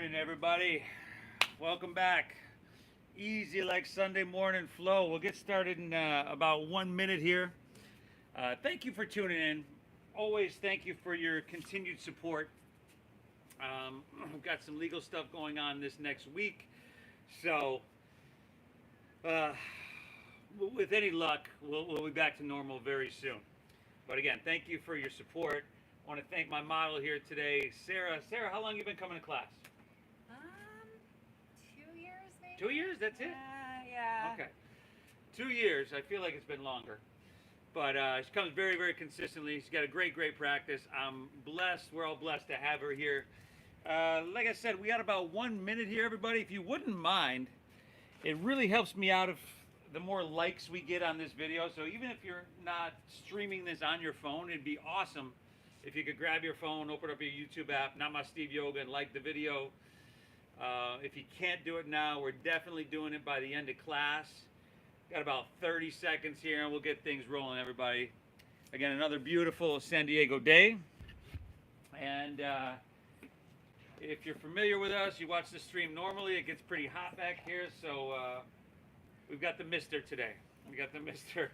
morning, everybody. Welcome back. Easy like Sunday morning flow. We'll get started in about 1 minute here. Thank you for tuning in. Always thank you for your continued support. We've got some legal stuff going on this next week. So, uh, with any luck, we'll be back to normal very soon. But again, thank you for your support. I want to thank my model here today, Sarah. Sarah, how long have you been coming to class? 2 years maybe. 2 years? That's it? Yeah. Okay. 2 years. I feel like it's been longer. But she comes very, very consistently. She's got a great, great practice. I'm blessed. We're all blessed to have her here. Like I said, we got about 1 minute here, everybody. If you wouldn't mind, it really helps me out if the more likes we get on this video. So even if you're not streaming this on your phone, it'd be awesome if you could grab your phone, open up your YouTube app, Not My Steve Yoga, and like the video. If you can't do it now, we're definitely doing it by the end of class. Got about 30 seconds here and we'll get things rolling, everybody. Again, another beautiful San Diego day. And if you're familiar with us, you watch the stream normally, it gets pretty hot back here. So we've got the mister today. We got the mister.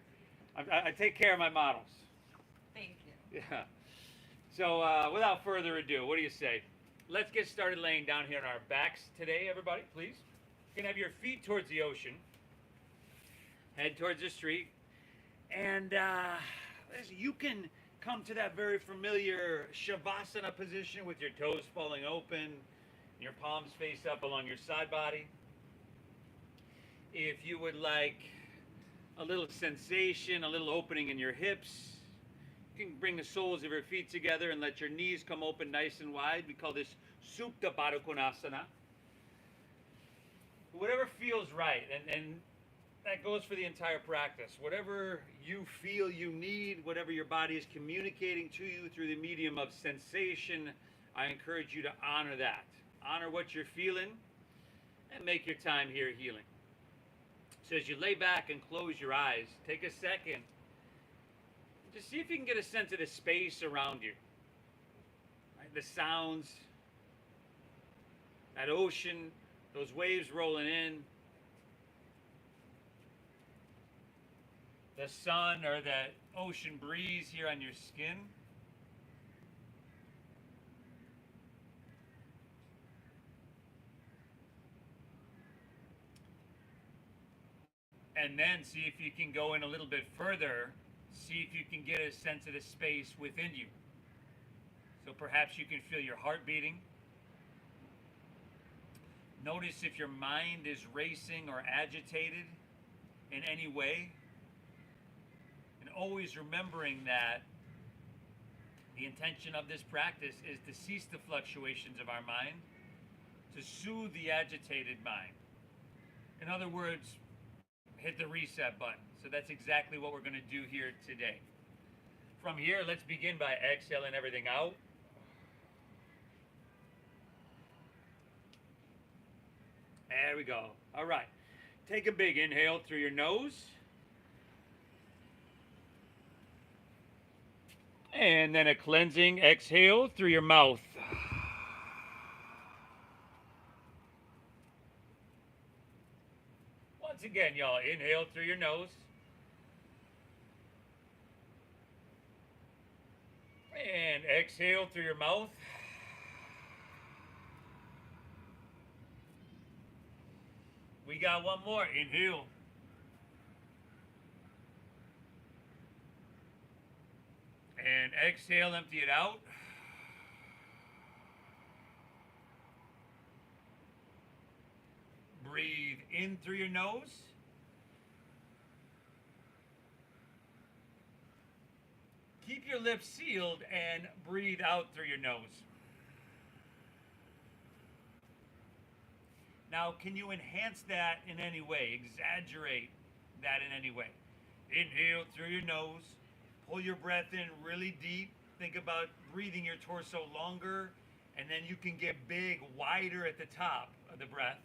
I take care of my models. Thank you. Yeah. So without further ado, what do you say? Let's get started laying down here on our backs today, everybody, please. You can have your feet towards the ocean, head towards the street, and you can come to that very familiar Shavasana position with your toes falling open, and your palms face up along your side body. If you would like a little sensation, a little opening in your hips, you can bring the soles of your feet together and let your knees come open nice and wide. We call this Supta Baddha Konasana. Whatever feels right, and that goes for the entire practice. Whatever you feel you need, whatever your body is communicating to you through the medium of sensation, I encourage you to honor that. Honor what you're feeling and make your time here healing. So as you lay back and close your eyes, take a second. Just see if you can get a sense of the space around you. Right? The sounds, that ocean, those waves rolling in, the sun or that ocean breeze here on your skin. And then see if you can go in a little bit further. See if you can get a sense of the space within you. So perhaps you can feel your heart beating. Notice if your mind is racing or agitated in any way. And always remembering that the intention of this practice is to cease the fluctuations of our mind, to soothe the agitated mind. In other words, hit the reset button. So that's exactly what we're going to do here today. From here, let's begin by exhaling everything out. There we go. All right. Take a big inhale through your nose. And then a cleansing exhale through your mouth. Once again, y'all, inhale through your nose. And exhale through your mouth. We got one more. Inhale. And exhale, empty it out. Breathe in through your nose. Keep your lips sealed and breathe out through your nose. Now, can you enhance that in any way? Exaggerate that in any way? Inhale through your nose. Pull your breath in really deep. Think about breathing your torso longer. And then you can get big, wider at the top of the breath.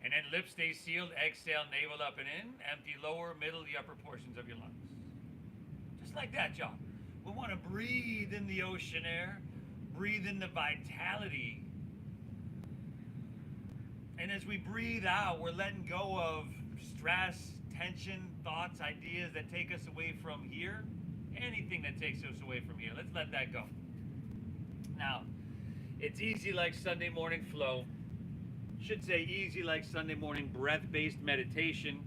And then lips stay sealed. Exhale, navel up and in. Empty lower, middle, the upper portions of your lungs. Just like that, y'all. We want to breathe in the ocean air. Breathe in the vitality And as we breathe out, we're letting go of stress, tension, thoughts, ideas that take us away from here. Anything that takes us away from here, let's let that go. Now, it's easy like Sunday morning flow. Should say easy like Sunday morning breath-based meditation,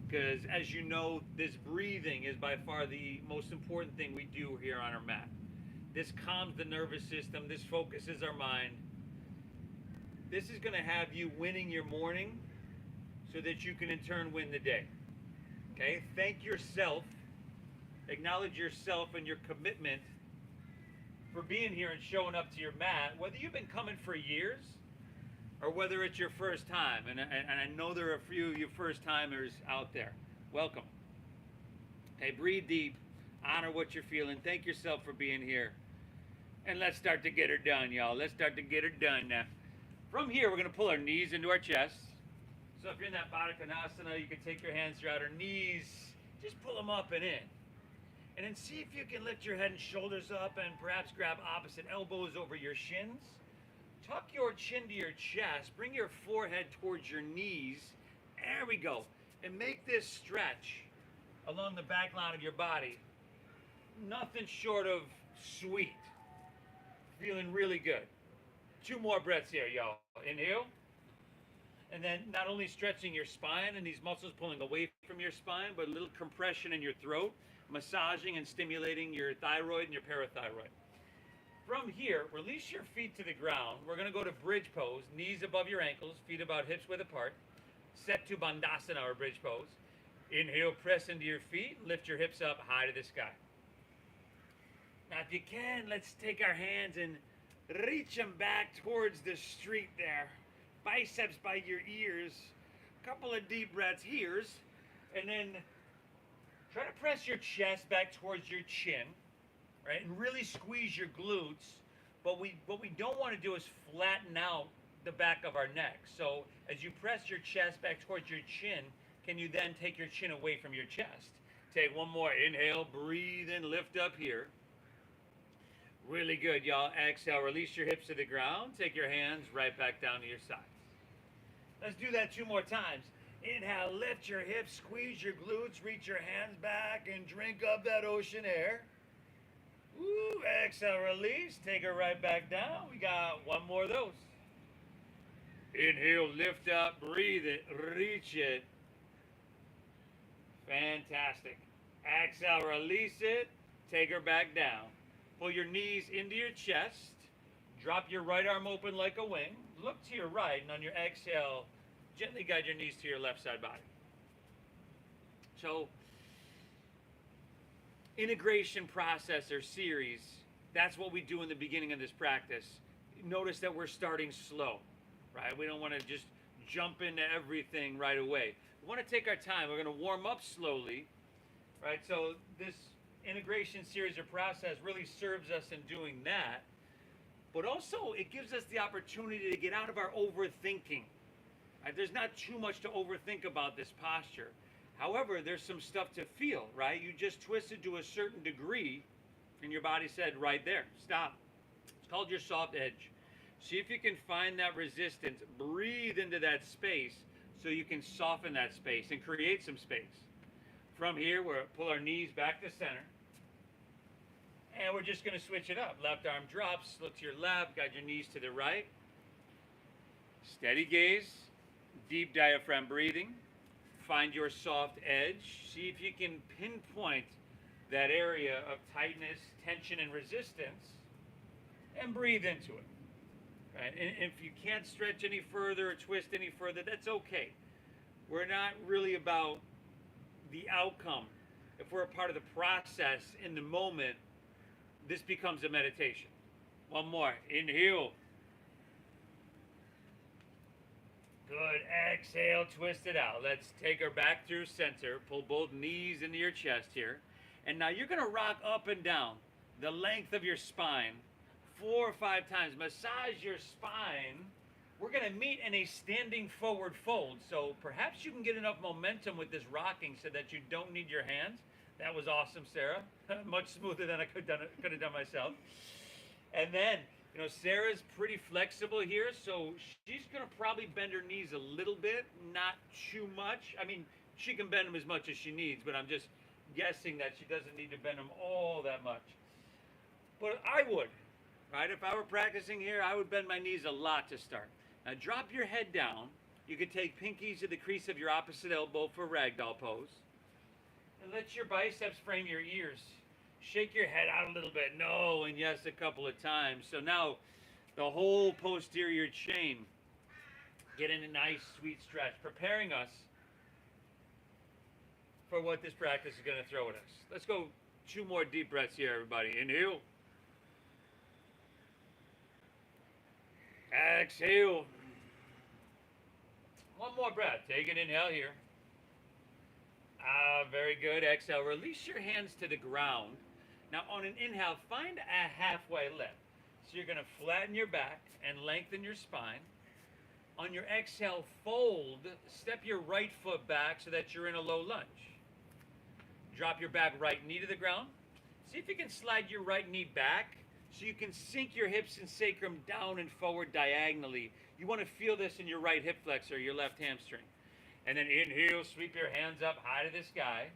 because as you know, this breathing is by far the most important thing we do here on our mat. This calms the nervous system, this focuses our mind. This is going to have you winning your morning so that you can in turn win the day. Okay? Thank yourself. Acknowledge yourself and your commitment for being here and showing up to your mat, whether you've been coming for years or whether it's your first time. And I know there are a few of you first timers out there. Welcome. Okay, breathe deep. Honor what you're feeling. Thank yourself for being here. And let's start to get her done, y'all. Let's start to get her done now. From here, we're going to pull our knees into our chest. So if you're in that Baddha Konasana, you can take your hands throughout our knees. Just pull them up and in. And then see if you can lift your head and shoulders up and perhaps grab opposite elbows over your shins. Tuck your chin to your chest. Bring your forehead towards your knees. There we go. And make this stretch along the back line of your body. Nothing short of sweet. Feeling really good. 2 more breaths here, y'all. Inhale. And then not only stretching your spine and these muscles pulling away from your spine, but a little compression in your throat, massaging and stimulating your thyroid and your parathyroid. From here, release your feet to the ground. We're going to go to bridge pose, knees above your ankles, feet about hips width apart. Set to Bandhasana or bridge pose. Inhale, press into your feet, lift your hips up high to the sky. Now if you can, let's take our hands and reach them back towards the street there. Biceps by your ears. A couple of deep breaths here. And then try to press your chest back towards your chin. Right? And really squeeze your glutes. But what we don't want to do is flatten out the back of our neck. So as you press your chest back towards your chin, can you then take your chin away from your chest? Take one more. Inhale, breathe in, lift up here. Really good, y'all. Exhale, release your hips to the ground. Take your hands right back down to your sides. Let's do that 2 more times. Inhale, lift your hips, squeeze your glutes, reach your hands back, and drink up that ocean air. Woo, exhale, release. Take it right back down. We got 1 more of those. Inhale, lift up, breathe it, reach it. Fantastic. Exhale, release it. Take her back down. Pull your knees into your chest. Drop your right arm open like a wing. Look to your right, and on your exhale, gently guide your knees to your left side body. So, integration process or series, that's what we do in the beginning of this practice. Notice that we're starting slow, right? We don't want to just jump into everything right away. We want to take our time. We're going to warm up slowly, right? So this integration series or process really serves us in doing that, but also it gives us the opportunity to get out of our overthinking. Right? There's not too much to overthink about this posture. However, there's some stuff to feel, right? You just twisted to a certain degree and your body said right there, stop. It's called your soft edge. See if you can find that resistance. Breathe into that space so you can soften that space and create some space. From here, we'll pull our knees back to center. And we're just going to switch it up. Left arm drops, look to your left, guide your knees to the right. Steady gaze, deep diaphragm breathing. Find your soft edge. See if you can pinpoint that area of tightness, tension, and resistance, and breathe into it. Right? And if you can't stretch any further or twist any further, that's okay. We're not really about the outcome. If we're a part of the process in the moment, this becomes a meditation. 1 more. Inhale. Good. Exhale, twist it out. Let's take her back through center. Pull both knees into your chest here. And now you're going to rock up and down the length of your spine 4 or 5 times. Massage your spine. We're going to meet in a standing forward fold. So perhaps you can get enough momentum with this rocking so that you don't need your hands. That was awesome, Sarah. Much smoother than I could have done myself. And then You know, Sarah's pretty flexible here, so she's going to probably bend her knees a little bit, not too much. I mean, she can bend them as much as she needs, but I'm just guessing that she doesn't need to bend them all that much. But I would, right? If I were practicing here, I would bend my knees a lot to start. Now drop your head down. You could take pinkies to the crease of your opposite elbow for ragdoll pose. And let your biceps frame your ears. Shake your head out a little bit. No, and yes, a couple of times. So now the whole posterior chain getting a nice sweet stretch, preparing us for what this practice is going to throw at us. Let's go 2 more deep breaths here, everybody. Inhale. Exhale. 1 more breath. Take an inhale here. Very good. Exhale. Release your hands to the ground. Now on an inhale, find a halfway lift. So you're going to flatten your back and lengthen your spine. On your exhale, fold. Step your right foot back so that you're in a low lunge. Drop your back right knee to the ground. See if you can slide your right knee back so you can sink your hips and sacrum down and forward diagonally. You want to feel this in your right hip flexor, your left hamstring. And then inhale, sweep your hands up high to the sky.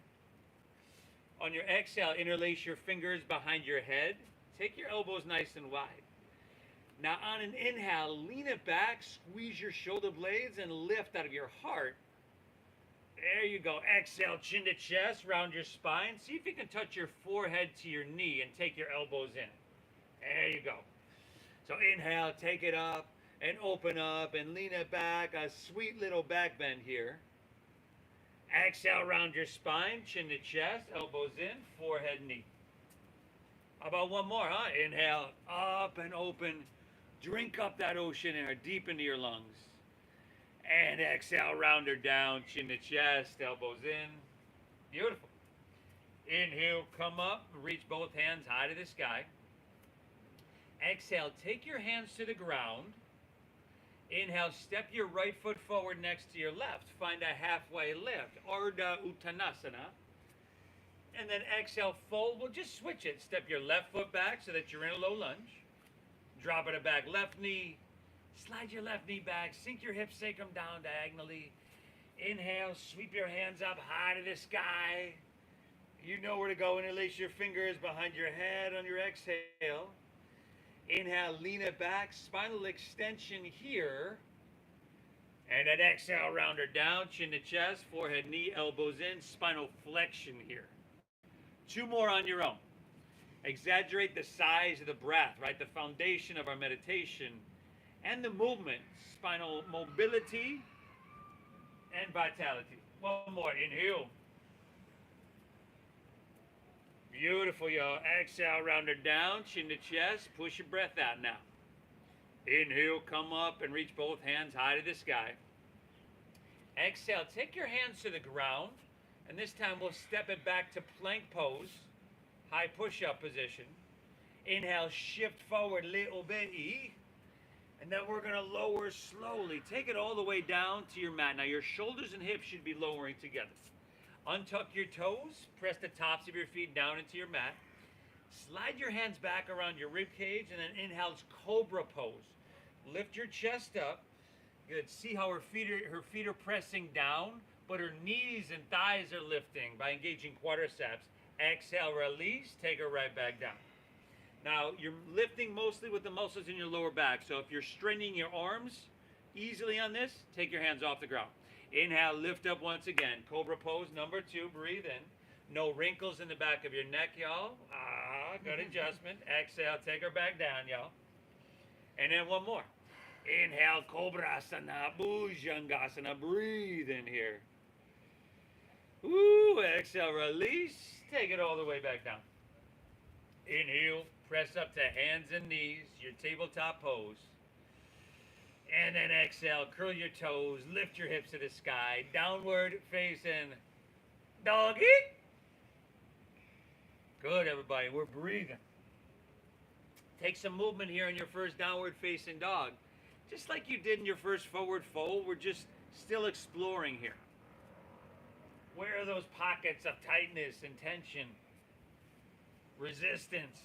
On your exhale, interlace your fingers behind your head. Take your elbows nice and wide. Now on an inhale, lean it back, squeeze your shoulder blades, and lift out of your heart. There you go. Exhale, chin to chest, round your spine. See if you can touch your forehead to your knee and take your elbows in. There you go. So inhale, take it up and open up and lean it back. A sweet little back bend here. Exhale, round your spine, chin to chest, elbows in, forehead, knee. How about 1 more, huh? Inhale, up and open. Drink up that ocean air deep into your lungs. And exhale, round her down, chin to chest, elbows in. Beautiful. Inhale, come up, reach both hands high to the sky. Exhale, take your hands to the ground. Inhale, step your right foot forward next to your left. Find a halfway lift, Ardha Uttanasana. And then exhale, fold. We'll just switch it. Step your left foot back so that you're in a low lunge. Drop it back, left knee. Slide your left knee back. Sink your hip sacrum down diagonally. Inhale, sweep your hands up high to the sky. You know where to go. Interlace your fingers behind your head on your exhale. Inhale, lean it back, spinal extension here. And then exhale, round her down, chin to chest, forehead, knee, elbows in, spinal flexion here. 2 more on your own. Exaggerate the size of the breath, right? The foundation of our meditation and the movement, spinal mobility and vitality. 1 more, inhale. Beautiful, y'all. Exhale, round her down, chin to chest. Push your breath out now. Inhale, come up and reach both hands high to the sky. Exhale, take your hands to the ground. And this time we'll step it back to plank pose, high push-up position. Inhale, shift forward a little bit. And then we're going to lower slowly. Take it all the way down to your mat. Now your shoulders and hips should be lowering together. Untuck your toes, press the tops of your feet down into your mat. Slide your hands back around your rib cage and then inhale cobra pose. Lift your chest up. Good. See how her feet are pressing down, but her knees and thighs are lifting by engaging quadriceps. Exhale, release, take her right back down. Now, you're lifting mostly with the muscles in your lower back, so if you're straining your arms easily on this, take your hands off the ground. Inhale, lift up once again. Cobra pose number 2. Breathe in. No wrinkles in the back of your neck, y'all. Good adjustment. Exhale, take her back down, y'all. And then 1 more. Inhale, Cobrasana, Bhujangasana. Breathe in here. Ooh, exhale, release. Take it all the way back down. Inhale, press up to hands and knees, your tabletop pose. And then exhale, curl your toes, lift your hips to the sky, downward facing doggy. Good, everybody, we're breathing. Take some movement here in your first downward facing dog. Just like you did in your first forward fold, we're just still exploring here. Where are those pockets of tightness and tension, resistance?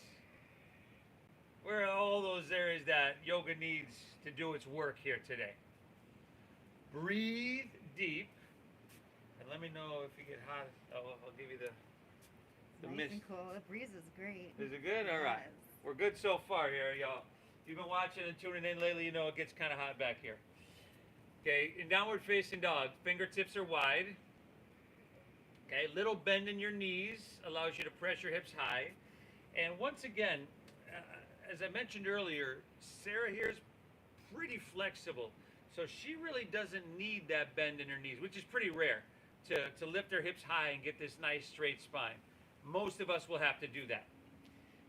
Where are all those areas that yoga needs to do its work here today? Breathe deep. And let me know if you get hot. I'll give you the Nice mist. and cool. The breeze is great. Is it good? All right. Yes. We're good so far here, y'all. If you've been watching and tuning in lately, you know it gets kind of hot back here. Okay, in downward facing dog, fingertips are wide. Okay, little bend in your knees allows you to press your hips high. And once again, as I mentioned earlier, Sarah here is pretty flexible. So she really doesn't need that bend in her knees, which is pretty rare, to lift her hips high and get this nice straight spine. Most of us will have to do that.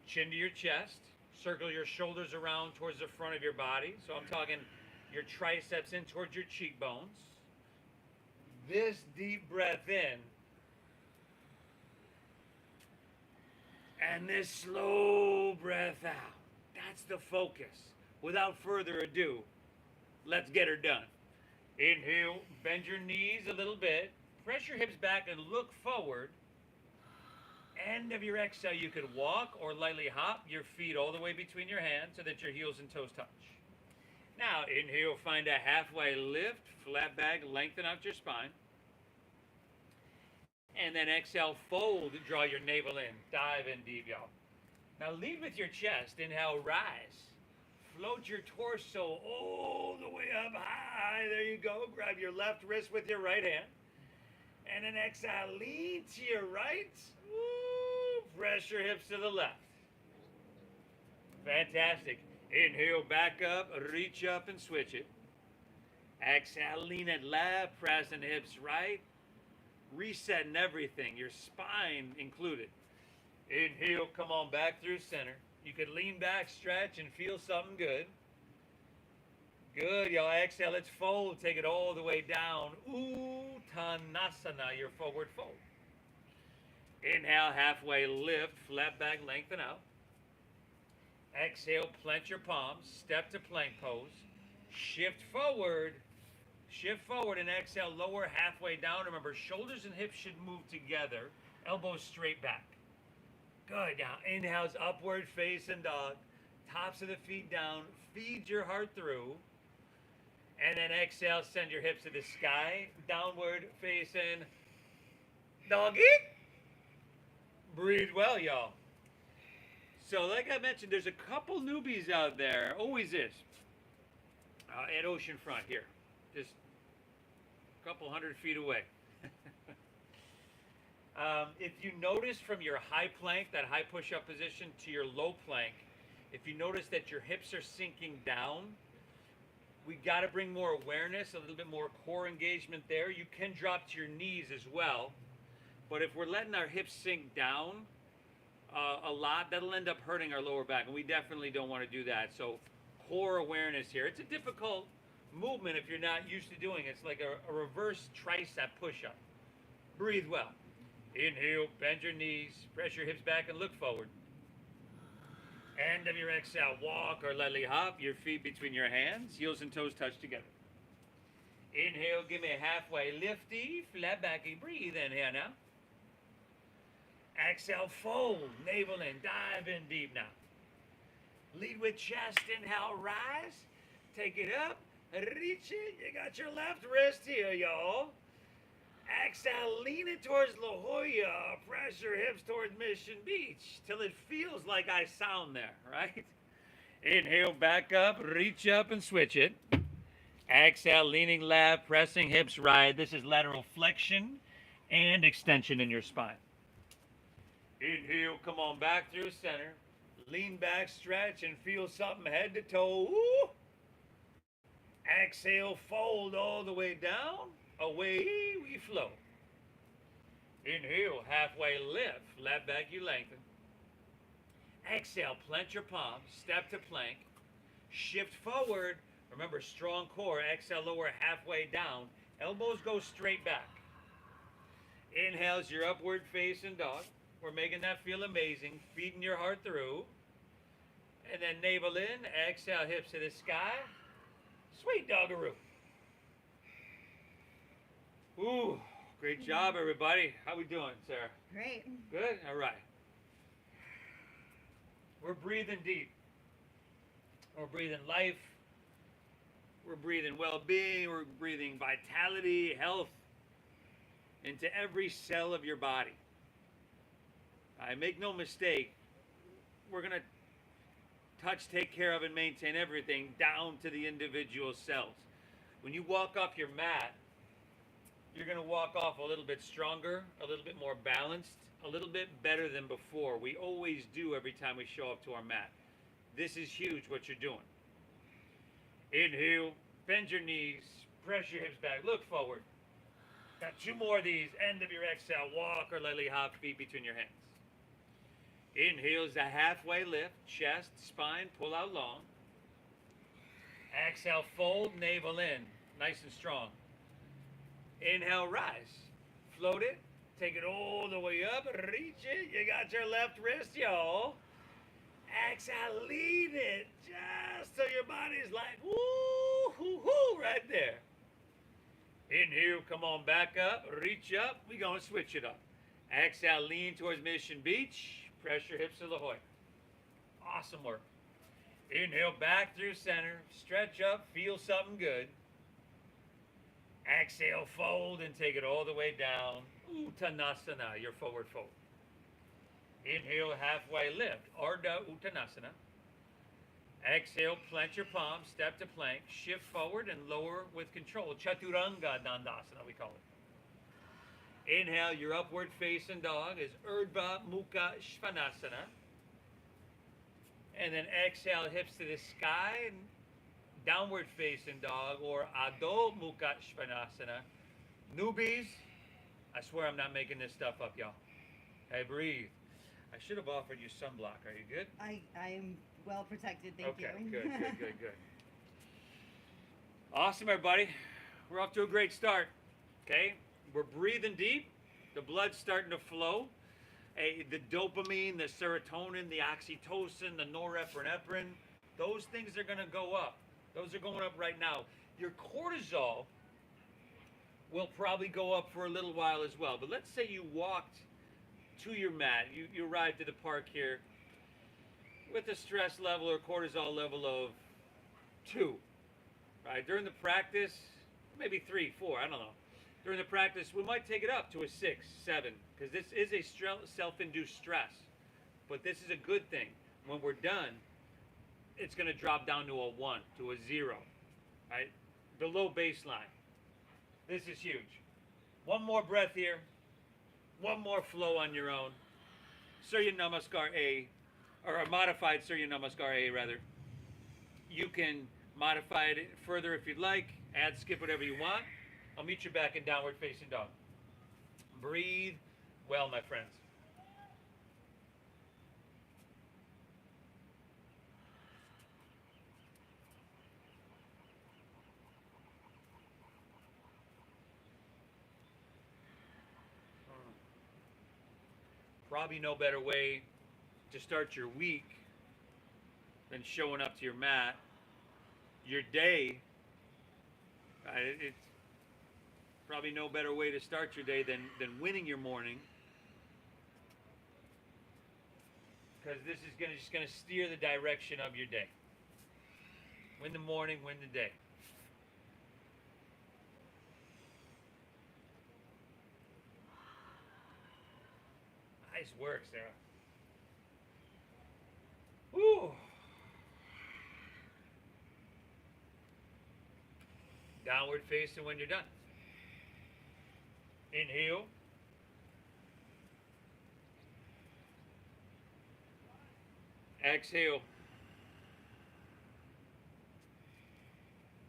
Chin to your chest, circle your shoulders around towards the front of your body. So I'm talking your triceps in towards your cheekbones. This deep breath in. And this slow breath out. That's the focus. Without further ado, let's get her done. Inhale, bend your knees a little bit. Press your hips back and look forward. End of your exhale, you could walk or lightly hop your feet all the way between your hands so that your heels and toes touch. Now, inhale, find a halfway lift, flat back, lengthen out your spine. And then exhale, fold, draw your navel in. Dive in deep, y'all. Now lead with your chest. Inhale, rise. Float your torso all the way up high. There you go. Grab your left wrist with your right hand. And then exhale, lean to your right. Woo, press your hips to the left. Fantastic. Inhale, back up, reach up and switch it. Exhale, lean it left, pressing hips right. Resetting everything, your spine included. Inhale, come on back through center. You could lean back, stretch, and feel something good. Good, y'all. Exhale, let's fold. Take it all the way down. Uttanasana, your forward fold. Inhale, halfway lift, flat back, lengthen out. Exhale, plant your palms, step to plank pose. Shift forward and exhale, lower halfway down. Remember, shoulders and hips should move together. Elbows straight back. Good. Now, inhales, upward facing dog. Tops of the feet down. Feed your heart through. And then exhale, send your hips to the sky. Downward facing doggy. Breathe well, y'all. So, like I mentioned, there's a couple newbies out there. Always is. At oceanfront here. Just a couple 100 feet away. If you notice from your high plank, that high push-up position, to your low plank, if you notice that your hips are sinking down, we got to bring more awareness, a little bit more core engagement there. You can drop to your knees as well, but if we're letting our hips sink down a lot, that'll end up hurting our lower back, and we definitely don't want to do that. So core awareness here. It's a difficult movement if you're not used to doing it. It's like a reverse tricep push-up. Breathe well. Inhale, bend your knees, press your hips back and look forward. End of your exhale, walk or lightly hop your feet between your hands, heels and toes touch together. Inhale, give me a halfway lifty, flat backy, breathe in here now. Exhale, fold, navel in, dive in deep now. Lead with chest, inhale, rise, take it up, reach it, you got your left wrist here, y'all. Exhale, lean it towards La Jolla, press your hips towards Mission Beach, till it feels like I sound there, right? Inhale, back up, reach up and switch it. Exhale, leaning left, pressing hips right. This is lateral flexion and extension in your spine. Inhale, come on back through center. Lean back, stretch, and feel something head to toe. Ooh. Exhale, fold all the way down. Away we flow. Inhale, halfway lift. Flat back, you lengthen. Exhale, plant your palms. Step to plank. Shift forward. Remember, strong core. Exhale, lower halfway down. Elbows go straight back. Inhales your upward facing dog. We're making that feel amazing. Feeding your heart through. And then navel in. Exhale, hips to the sky. Sweet doggaroo. Ooh, great job, everybody. How we doing, Sarah? Great. Good? All right. We're breathing deep. We're breathing life. We're breathing well-being. We're breathing vitality, health into every cell of your body. I make no mistake, we're going to touch, take care of, and maintain everything down to the individual cells. When you walk off your mat, you're going to walk off a little bit stronger, a little bit more balanced, a little bit better than before. We always do every time we show up to our mat. This is huge what you're doing. Inhale, bend your knees, press your hips back, look forward. Got 2 more of these. End of your exhale, walk or lightly hop, feet between your hands. Inhale is a halfway lift, chest, spine, pull out long. Exhale, fold, navel in, nice and strong. Inhale, rise. Float it, take it all the way up, reach it. You got your left wrist, y'all. Exhale, lean it just so your body's like, woo, hoo, hoo, right there. Inhale, come on back up, reach up. We're going to switch it up. Exhale, lean towards Mission Beach. Press your hips to La Jolla. Awesome work. Inhale, back through center. Stretch up, feel something good. Exhale, fold, and take it all the way down. Uttanasana, your forward fold. Inhale, halfway lift. Ardha Uttanasana. Exhale, plant your palms, step to plank, shift forward and lower with control. Chaturanga Dandasana, we call it. Inhale, your upward facing dog is Urdhva Mukha Svanasana. And then exhale, hips to the sky, and downward facing dog, or Adho Mukha Svanasana. Newbies, I swear I'm not making this stuff up, y'all. Hey, breathe. I should have offered you sunblock. Are you good? I am well protected, thank you. Okay, good. Awesome, everybody. We're off to a great start. Okay, we're breathing deep. The blood's starting to flow. The dopamine, the serotonin, the oxytocin, the norepinephrine, those things are going to go up. Those are going up right now. Your cortisol will probably go up for a little while as well. But let's say you walked to your mat. You arrived to the park here with a stress level or cortisol level of 2. Right? During the practice, maybe 3, 4, I don't know. During the practice, we might take it up to a 6, 7, because this is a self-induced stress. But this is a good thing. When we're done, it's going to drop down to a 1, to a 0, right? Below baseline. This is huge. One more breath here. One more flow on your own. Surya Namaskar A, or a modified Surya Namaskar A, rather. You can modify it further if you'd like. Add, skip, whatever you want. I'll meet you back in downward facing dog. Breathe well, my friends. Probably no better way to start your week than showing up to your mat. Your day, it's probably no better way to start your day than winning your morning, because this is just going to steer the direction of your day. Win the morning, win the day. Nice work, Sarah. Woo! Downward facing when you're done. Inhale. Exhale.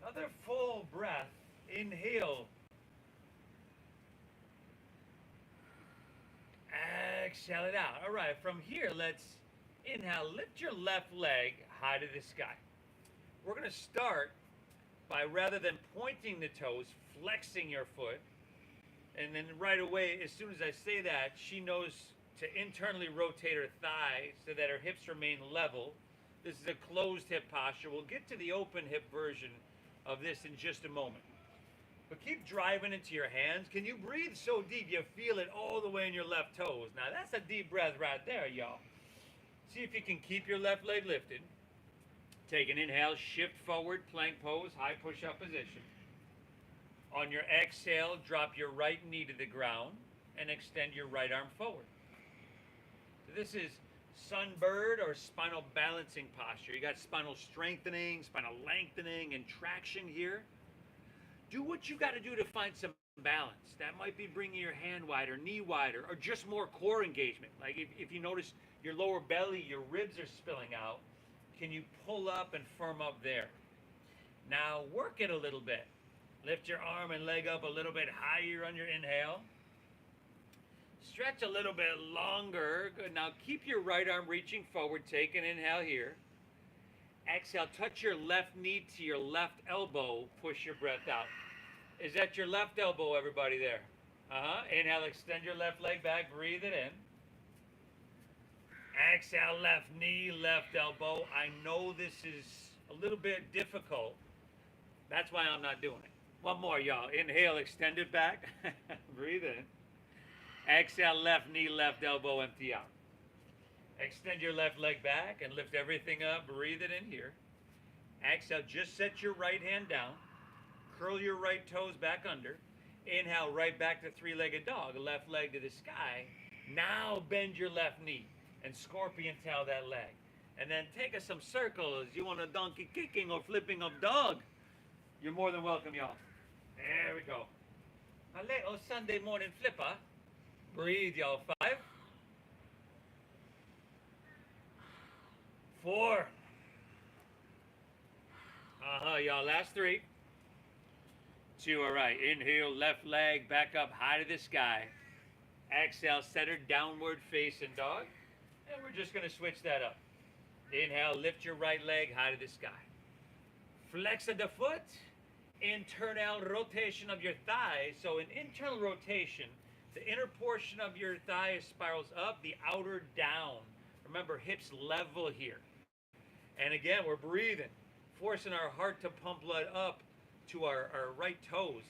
Another full breath. Inhale. Exhale it out. All right, from here, let's inhale. Lift your left leg high to the sky. We're going to start by, rather than pointing the toes, flexing your foot. And then right away, as soon as I say that, she knows to internally rotate her thigh so that her hips remain level. This is a closed hip posture. We'll get to the open hip version of this in just a moment. But keep driving into your hands. Can you breathe so deep you feel it all the way in your left toes? Now that's a deep breath right there, y'all. See if you can keep your left leg lifted. Take an inhale, shift forward, plank pose, high push-up position. On your exhale, drop your right knee to the ground and extend your right arm forward. So this is sunbird or spinal balancing posture. You got spinal strengthening, spinal lengthening, and traction here. Do what you got to do to find some balance. That might be bringing your hand wider, knee wider, or just more core engagement. Like if you notice your lower belly, your ribs are spilling out, can you pull up and firm up there? Now work it a little bit. Lift your arm and leg up a little bit higher on your inhale. Stretch a little bit longer. Good. Now keep your right arm reaching forward. Take an inhale here. Exhale, touch your left knee to your left elbow. Push your breath out. Is that your left elbow, everybody there? Inhale, extend your left leg back. Breathe it in. Exhale, left knee, left elbow. I know this is a little bit difficult. That's why I'm not doing it. One more, y'all. Inhale, extend it back. Breathe in. Exhale, left knee, left elbow, empty out. Extend your left leg back and lift everything up. Breathe it in here. Exhale, just set your right hand down. Curl your right toes back under. Inhale, right back to three-legged dog. Left leg to the sky. Now bend your left knee and scorpion tail that leg. And then take us some circles. You want a donkey kicking or flipping of dog? You're more than welcome, y'all. There we go. A little Sunday morning flipper. Breathe, y'all. 5, 4. Y'all. Last 3. 2. All right. Inhale, left leg back up high to the sky. Exhale, center downward facing dog. And we're just going to switch that up. Inhale, lift your right leg high to the sky. Flex of the foot. Internal rotation of your thigh. So an internal rotation, the inner portion of your thigh spirals up, the outer down. Remember, hips level here. And again, we're breathing, forcing our heart to pump blood up to our right toes.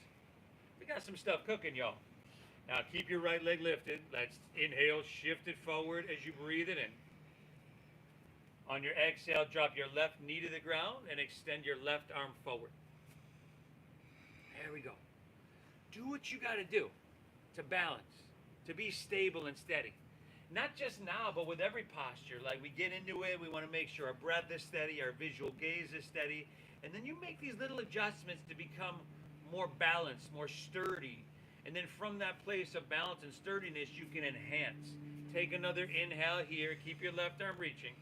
We got some stuff cooking, y'all. Now keep your right leg lifted. Let's inhale, shift it forward as you breathe it in. On your exhale, drop your left knee to the ground and extend your left arm forward. There we go. Do what you got to do to balance, to be stable and steady. Not just now, but with every posture. Like we get into it, we want to make sure our breath is steady, our visual gaze is steady, and then you make these little adjustments to become more balanced, more sturdy. And then from that place of balance and sturdiness, you can enhance. Take another inhale here. Keep your left arm reaching.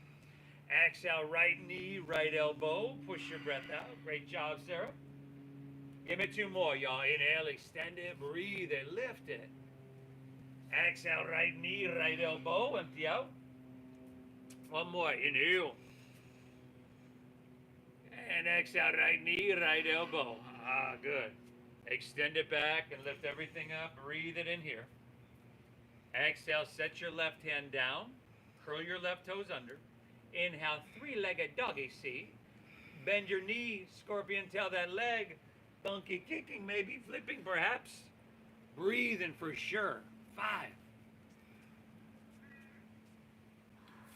Exhale, right knee, right elbow. Push your breath out. Great job, Sarah. Give me 2 more, y'all. Inhale, extend it, breathe it, lift it. Exhale, right knee, right elbow, empty out. 1 more, inhale. And exhale, right knee, right elbow. Good. Extend it back and lift everything up. Breathe it in here. Exhale, set your left hand down. Curl your left toes under. Inhale, three-legged doggy, see. Bend your knee, scorpion tail that leg. Donkey kicking, maybe flipping perhaps. Breathing for sure. 5,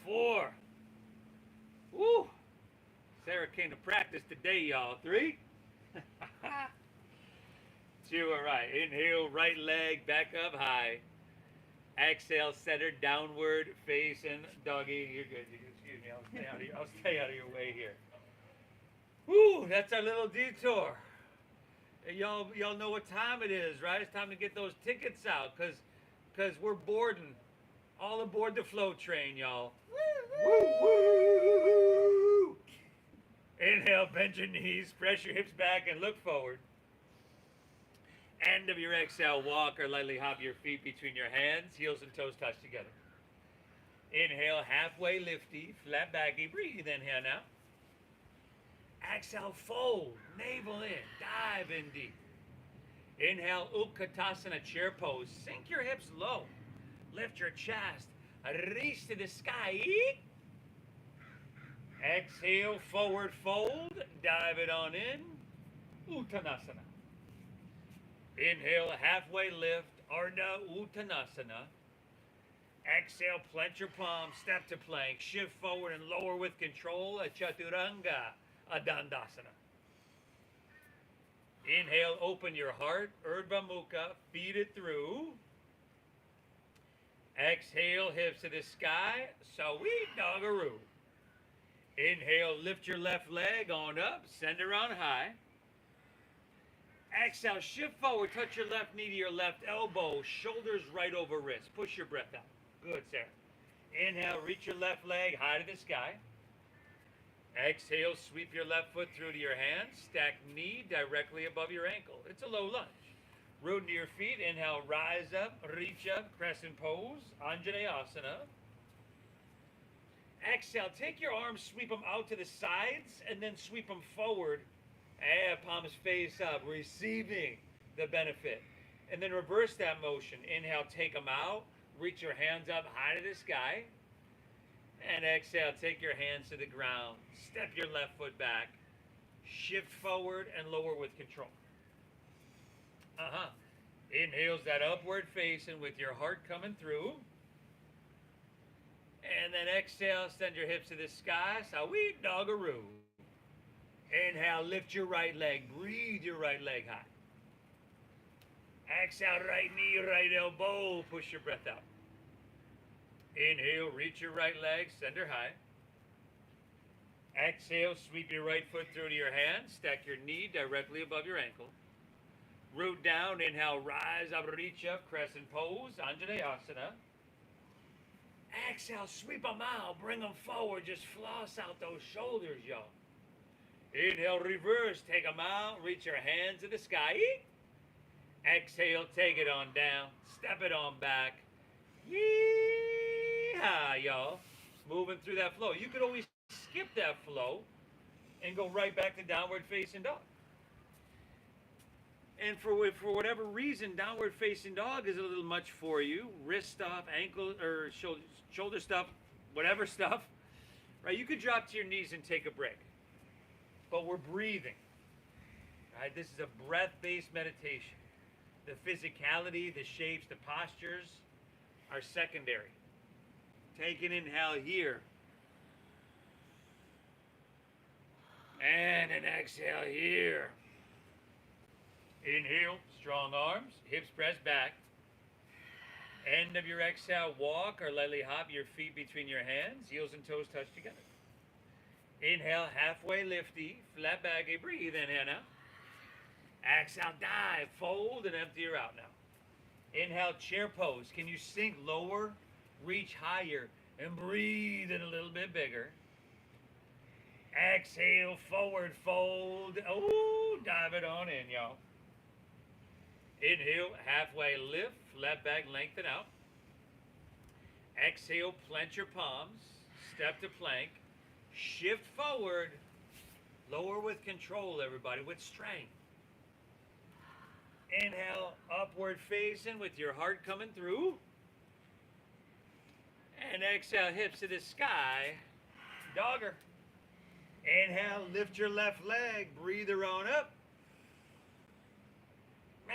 4. Woo! Sarah came to practice today, y'all. 3. 2, all right. Inhale, right leg back up high. Exhale, center downward facing doggy. You're good. Excuse me. I'll stay out of your way here. Woo! That's our little detour. Y'all know what time it is, right? It's time to get those tickets out, cause we're boarding. All aboard the flow train, y'all. Woo, woo, woo. Inhale, bend your knees, press your hips back, and look forward. End of your exhale, walk or lightly hop your feet between your hands, heels and toes touch together. Inhale, halfway lifty, flat baggy. Breathe in here now. Exhale, fold, navel in, dive in deep. Inhale, Utkatasana, chair pose. Sink your hips low. Lift your chest. Reach to the sky. Exhale, forward fold. Dive it on in. Uttanasana. Inhale, halfway lift. Ardha Uttanasana. Exhale, plant your palms, step to plank, shift forward and lower with control, a chaturanga, a dandasana. Inhale, open your heart, Urdhva Mukha, feed it through. Exhale, hips to the sky, Sweet Doggaroo. Inhale, lift your left leg on up, send it on high. Exhale, shift forward, touch your left knee to your left elbow, shoulders right over wrist. Push your breath out. Good, Sarah. Inhale, reach your left leg high to the sky. Exhale, sweep your left foot through to your hand. Stack knee directly above your ankle. It's a low lunge. Root into your feet. Inhale, rise up, reach up, crescent pose, Anjaneyasana. Exhale, take your arms, sweep them out to the sides, and then sweep them forward. Palms face up, receiving the benefit. And then reverse that motion. Inhale, take them out. Reach your hands up high to the sky. And exhale, take your hands to the ground. Step your left foot back. Shift forward and lower with control. Inhales that upward facing with your heart coming through. And then exhale, send your hips to the sky. Sweet Doggaroo. Inhale, lift your right leg. Breathe your right leg high. Exhale, right knee, right elbow. Push your breath out. Inhale, reach your right leg, send her high. Exhale, sweep your right foot through to your hand. Stack your knee directly above your ankle. Root down, inhale, rise up, reach up, crescent pose, Anjaneyasana. Exhale, sweep them out, bring them forward, just floss out those shoulders, y'all. Inhale, reverse, take them out, reach your hands to the sky. Exhale, take it on down, step it on back. Yeehaw, y'all. Moving through that flow. You could always skip that flow and go right back to downward facing dog. And for whatever reason, downward facing dog is a little much for you. Wrist stuff, ankle or shoulder stuff, whatever stuff, right? You could drop to your knees and take a break. But we're breathing, right? This is a breath-based meditation. The physicality, the shapes, the postures are secondary. Take an inhale here. And an exhale here. Inhale, strong arms, hips pressed back. End of your exhale, walk or lightly hop your feet between your hands, heels and toes touch together. Inhale, halfway lifty, flat back, breathe in here now. Exhale, dive, fold, and empty her out now. Inhale, chair pose. Can you sink lower, reach higher, and breathe it a little bit bigger. Exhale, forward fold. Oh, dive it on in, y'all. Inhale, halfway lift, flat back, lengthen out. Exhale, plant your palms, step to plank, shift forward, lower with control, everybody, with strength. Inhale, upward facing with your heart coming through. And exhale, hips to the sky, dogger. Inhale, lift your left leg, breathe her on up.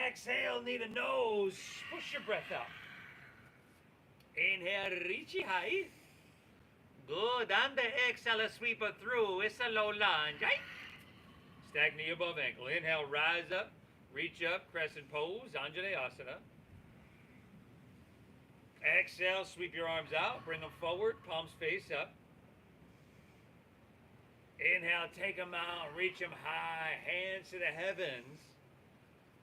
Exhale, knee to nose, push your breath out. Inhale, reach high. Good, and the exhale, sweep it through, it's a low lunge. Stack knee above ankle. Inhale, rise up, reach up, crescent pose, Anjaneyasana. Exhale, sweep your arms out, bring them forward, palms face up. Inhale, take them out, reach them high, hands to the heavens.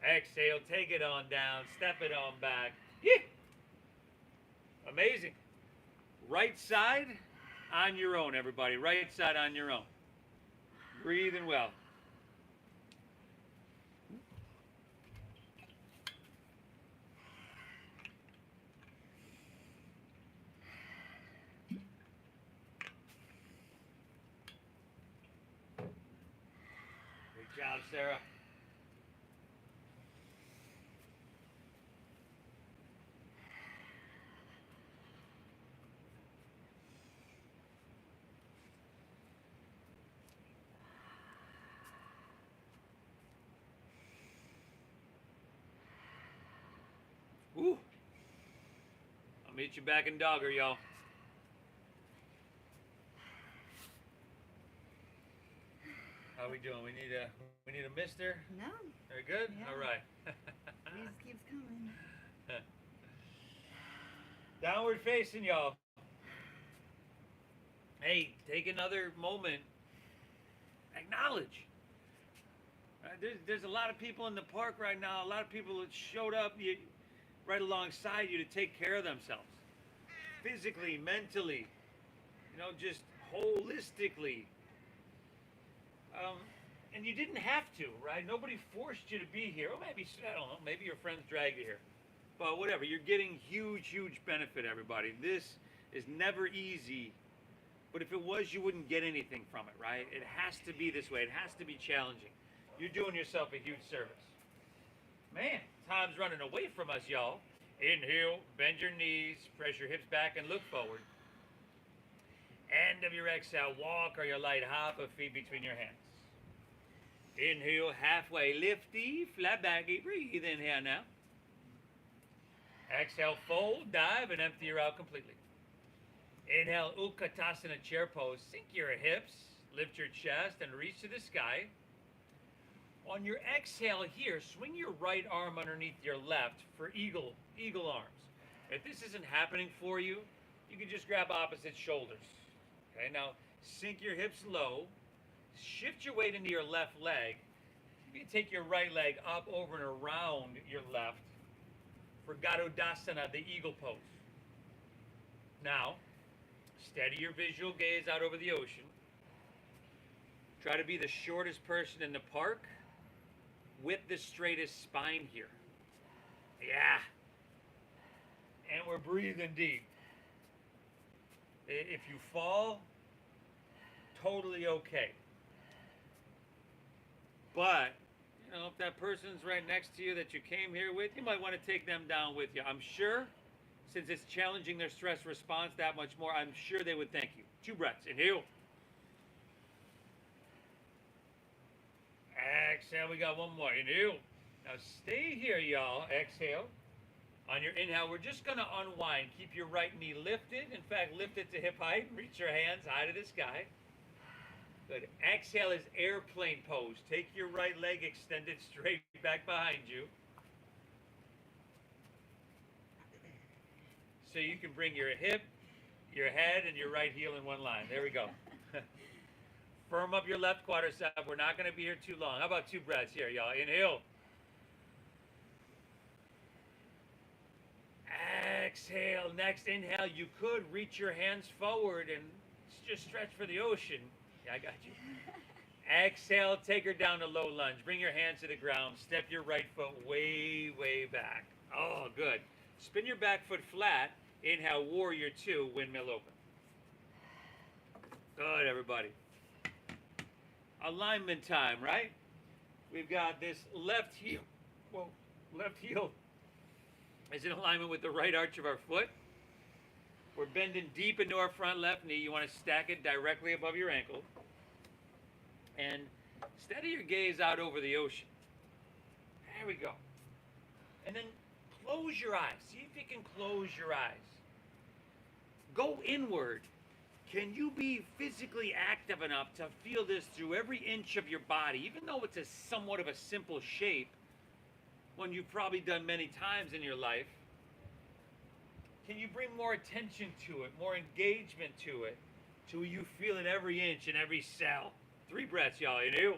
Exhale, take it on down, step it on back. Yeah. Amazing. Right side on your own, everybody. Right side on your own. Breathing well. Good job, Sarah. Ooh. meet you back in Dogger, y'all. How we doing? We need a mister. No, Very good. Yeah. All right. it just keeps coming. Downward facing, y'all. Hey, take another moment. Acknowledge. There's a lot of people in the park right now. A lot of people that showed up right alongside you to take care of themselves, physically, mentally, just holistically. And you didn't have to, right? Nobody forced you to be here. Or maybe, I don't know, maybe your friends dragged you here. But whatever, you're getting huge, huge benefit, everybody. This is never easy. But if it was, you wouldn't get anything from it, right? It has to be this way. It has to be challenging. You're doing yourself a huge service. Man, time's running away from us, y'all. Inhale, bend your knees, press your hips back and look forward. End of your exhale, walk or your light half a feet between your hands. Inhale, halfway lifty, flat back, breathe in here now. Exhale, fold, dive, and empty her out completely. Inhale, Utkatasana chair pose. Sink your hips, lift your chest, and reach to the sky. On your exhale here, swing your right arm underneath your left for eagle arms. If this isn't happening for you, you can just grab opposite shoulders. Okay, now sink your hips low, shift your weight into your left leg. You can take your right leg up, over, and around your left for Garudasana, the eagle pose. Now, steady your visual gaze out over the ocean. Try to be the shortest person in the park with the straightest spine here. Yeah. And we're breathing deep. If you fall, totally okay. But, if that person's right next to you that you came here with, you might want to take them down with you. I'm sure, since it's challenging their stress response that much more, I'm sure they would thank you. 2 breaths. Inhale. Exhale. We got one more. Inhale. Now stay here, y'all. Exhale. On your inhale, we're just going to unwind. Keep your right knee lifted. In fact, lift it to hip height. Reach your hands high to the sky. Good. Exhale is airplane pose. Take your right leg extended straight back behind you. So you can bring your hip, your head, and your right heel in one line. There we go. Firm up your left quadricep. We're not going to be here too long. How about 2 breaths here, y'all? Inhale. Exhale. Next inhale, you could reach your hands forward and just stretch for the ocean. Yeah, I got you. Exhale, take her down to low lunge. Bring your hands to the ground. Step your right foot way, way back. Oh, good. Spin your back foot flat. Inhale, warrior 2, windmill open. Good, everybody. Alignment time, right? We've got this left heel. Whoa, left heel is in alignment with the right arch of our foot. We're bending deep into our front left knee. You want to stack it directly above your ankle. And steady your gaze out over the ocean. There we go. And then close your eyes. See if you can close your eyes. Go inward. Can you be physically active enough to feel this through every inch of your body, even though it's a somewhat of a simple shape, one you've probably done many times in your life? Can you bring more attention to it, more engagement to it, till you feel it every inch and every cell? 3 breaths, y'all. Inhale.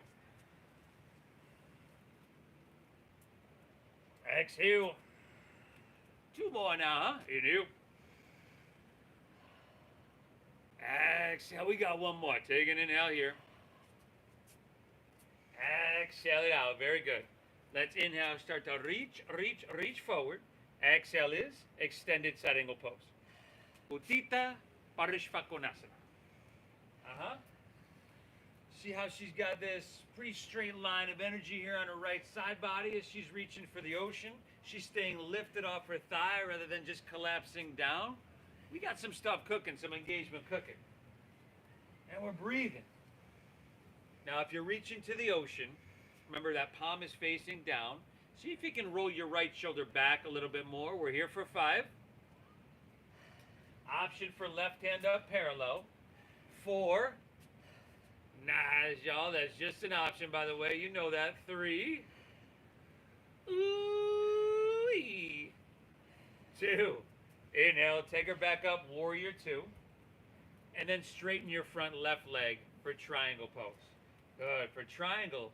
Exhale. 2 more now, huh? Inhale. Exhale. We got 1 more. Take an inhale here. Exhale it out. Very good. Let's inhale. Start to reach forward. Exhale is extended side angle pose. Uttita Parishvakonasana. See how she's got this pretty straight line of energy here on her right side body as she's reaching for the ocean. She's staying lifted off her thigh rather than just collapsing down. We got some stuff cooking, some engagement cooking. And we're breathing. Now, if you're reaching to the ocean, remember that palm is facing down. See if you can roll your right shoulder back a little bit more. We're here for 5. Option for left hand up parallel. 4. Nice, y'all. That's just an option, by the way. You know that. 3. Ooh-wee. 2. Inhale, take her back up, warrior 2. And then straighten your front left leg for triangle pose. Good. For triangle,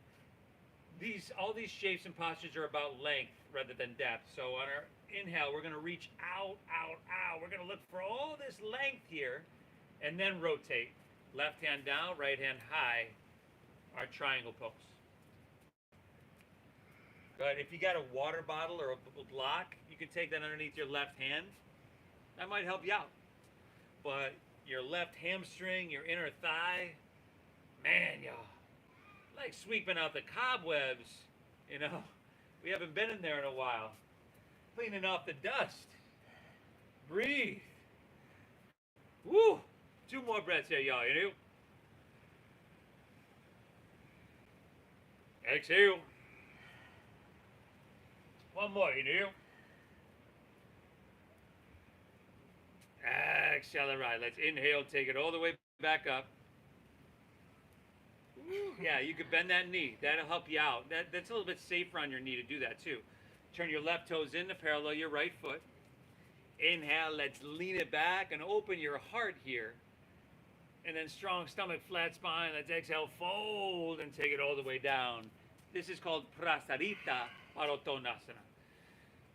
all these shapes and postures are about length rather than depth. So on our inhale, we're going to reach out, out, out. We're going to look for all this length here, and then rotate. Left hand down, right hand high, our triangle pose. Good. If you got a water bottle or a block, you can take that underneath your left hand. That might help you out. But your left hamstring, your inner thigh, man, y'all, like sweeping out the cobwebs, you know. We haven't been in there in a while. Cleaning off the dust. Breathe. Woo! 2 more breaths here, y'all, you know. Exhale. 1 more, you know. Exhale, all right. Let's inhale, take it all the way back up. Yeah, you could bend that knee. That'll help you out. That's a little bit safer on your knee to do that too. Turn your left toes in to parallel your right foot. Inhale, let's lean it back and open your heart here. And then strong stomach, flat spine. Let's exhale, fold, and take it all the way down. This is called Prasarita Padottanasana.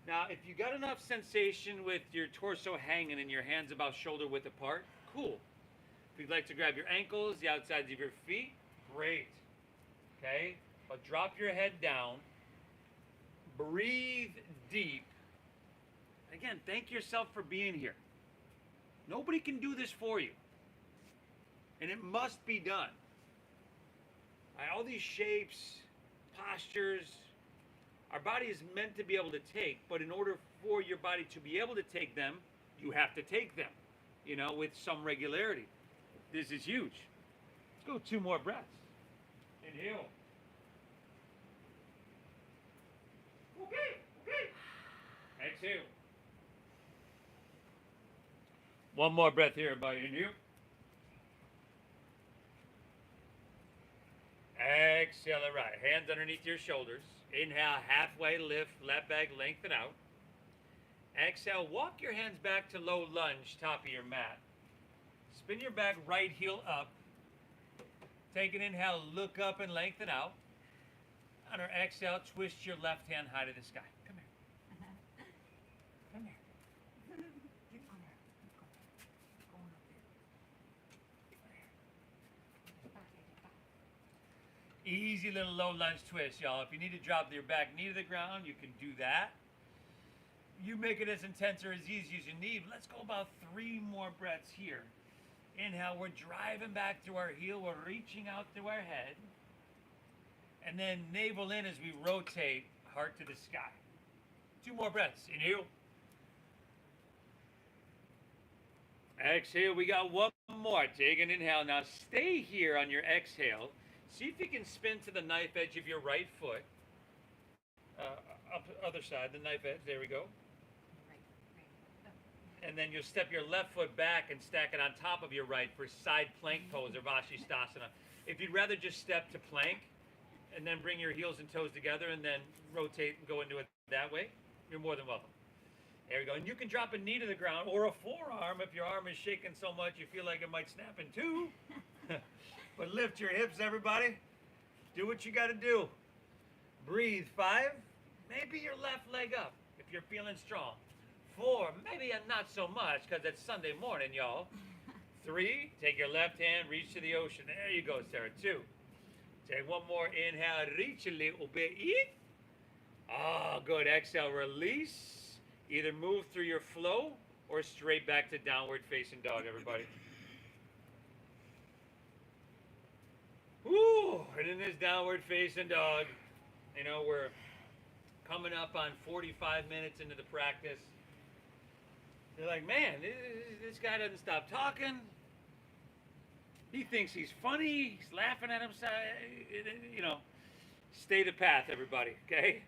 Now, if you got enough sensation with your torso hanging and your hands about shoulder width apart, cool. If you'd like to grab your ankles, the outsides of your feet, great. Okay? But drop your head down. Breathe deep. Again, thank yourself for being here. Nobody can do this for you. And it must be done. All these shapes, postures, our body is meant to be able to take, but in order for your body to be able to take them, you have to take them, you know, with some regularity. This is huge. Let's go 2 more breaths. Inhale. Okay. Exhale. 1 more breath here, everybody. Inhale. Exhale, all right. Hands underneath your shoulders. Inhale, halfway lift, left leg lengthen out. Exhale, walk your hands back to low lunge, top of your mat. Spin your back, right heel up. Take an inhale, look up and lengthen out. On our exhale, twist your left hand high to the sky. Come here. Come here. Get on there. Going up there. Easy little low lunge twist, y'all. If you need to drop your back knee to the ground, you can do that. You make it as intense or as easy as you need. Let's go about 3 more breaths here. Inhale, we're driving back through our heel. We're reaching out through our head. And then navel in as we rotate, heart to the sky. 2 more breaths. Inhale. Exhale. We got 1 more. Take an inhale. Now stay here on your exhale. See if you can spin to the knife edge of your right foot. Up the other side, the knife edge. There we go. And then you'll step your left foot back and stack it on top of your right for side plank pose or Vashisthasana. If you'd rather just step to plank and then bring your heels and toes together and then rotate and go into it that way, you're more than welcome. There we go. And you can drop a knee to the ground or a forearm if your arm is shaking so much you feel like it might snap in 2. But lift your hips, everybody. Do what you got to do. Breathe. 5. Maybe your left leg up if you're feeling strong. 4. Maybe not so much because it's Sunday morning, y'all. 3. Take your left hand, reach to the ocean. There you go, Sarah. 2. Take 1 more. Inhale, reach a little bit. Oh, good. Exhale, release. Either move through your flow or straight back to downward facing dog, everybody. Woo! And in this downward facing dog, you know, we're coming up on 45 minutes into the practice. You're like, man, this guy doesn't stop talking. He thinks he's funny. He's laughing at himself. You know, stay the path, everybody, okay?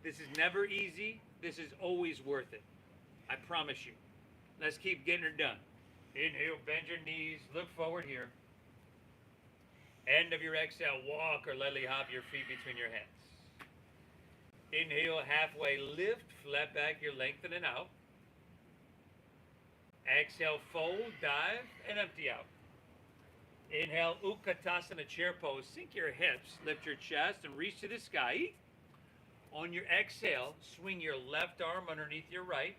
This is never easy. This is always worth it. I promise you. Let's keep getting her done. Inhale, bend your knees, look forward here. End of your exhale, walk or lightly hop your feet between your hands. Inhale, halfway lift, flat back, you're lengthening out. Exhale, fold, dive, and empty out. Inhale, Utkatasana chair pose. Sink your hips, lift your chest, and reach to the sky. On your exhale, swing your left arm underneath your right.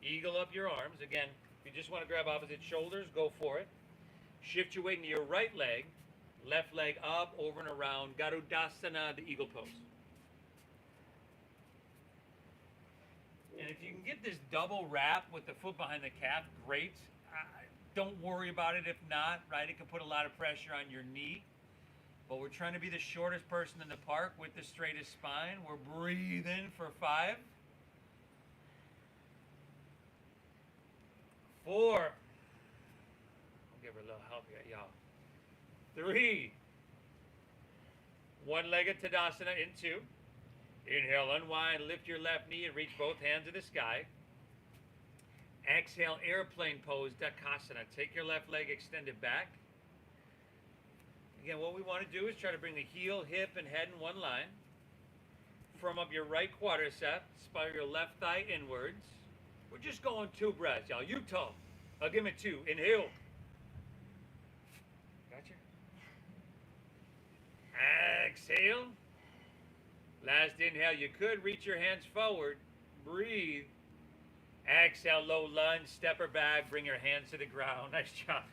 Eagle up your arms. Again, if you just want to grab opposite shoulders, go for it. Shift your weight into your right leg. Left leg up, over and around. Garudasana, the eagle pose. And if you can get this double wrap with the foot behind the calf, great. Don't worry about it if not, right? It can put a lot of pressure on your knee. But we're trying to be the shortest person in the park with the straightest spine. We're breathing for 5. 4. I'll give her a little help here, y'all. 3. One-legged Tadasana in 2. Inhale, unwind, lift your left knee and reach both hands to the sky. Exhale, airplane pose, Dakasana. Take your left leg extended back. Again, what we want to do is try to bring the heel, hip, and head in one line. Firm up your right quadricep. Spiral your left thigh inwards. We're just going 2 breaths, y'all. Utah. I'll give it 2. Inhale. Gotcha. Exhale. Last inhale, you could reach your hands forward. Breathe. Exhale, low lunge, step her back, bring your hands to the ground. Nice job.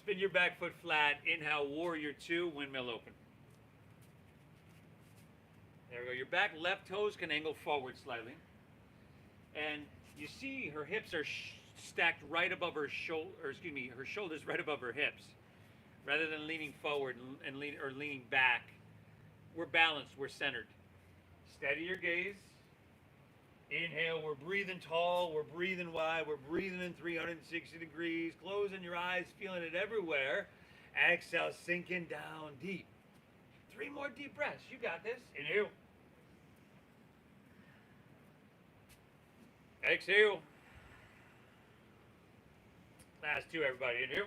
Spin your back foot flat. Inhale, warrior 2, windmill open. There we go. Your back left toes can angle forward slightly. And you see her hips are stacked right above her shoulder, her shoulders right above her hips. Rather than leaning forward and leaning back, we're balanced, we're centered. Steady your gaze. Inhale, we're breathing tall, we're breathing wide, we're breathing in 360 degrees, closing your eyes, feeling it everywhere. Exhale, sinking down deep. 3 more deep breaths. You got this. Inhale. Exhale. Last 2, everybody. Inhale.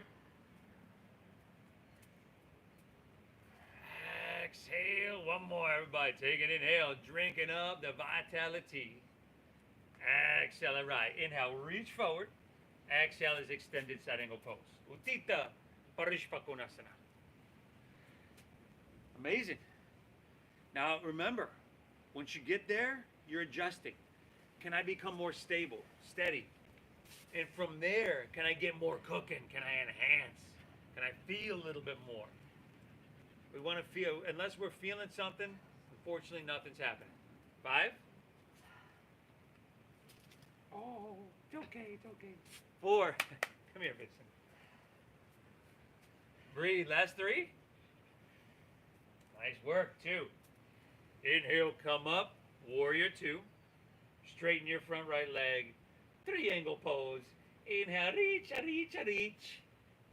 Exhale. 1 more, everybody. Take an inhale. Drinking up the vitality. Exhale, all right. Inhale, reach forward. Exhale is extended side angle pose. Uttita Parishvakonasana. Amazing. Now remember, once you get there, you're adjusting. Can I become more stable, steady? And from there, can I get more cooking? Can I enhance? Can I feel a little bit more? We want to feel, unless we're feeling something, unfortunately nothing's happening. 5. Oh, it's okay, it's okay. 4. Come here, Vixen. Breathe. Last 3. Nice work. 2. Inhale, come up. Warrior 2. Straighten your front right leg. 3 angle pose. Inhale, reach, reach, reach.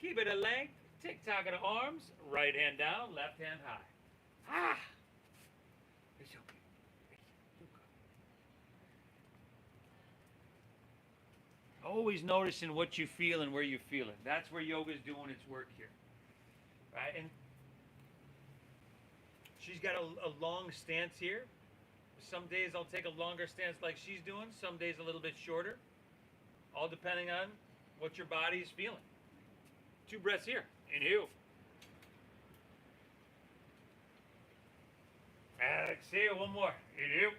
Keep it a length. Tick-tock of the arms. Right hand down, left hand high. Ah! It's okay. Always noticing what you feel and where you feel it. That's where yoga's doing its work here. Right? And she's got a long stance here. Some days I'll take a longer stance like she's doing. Some days a little bit shorter. All depending on what your body is feeling. 2 breaths here. Inhale. Exhale. 1 more. Inhale.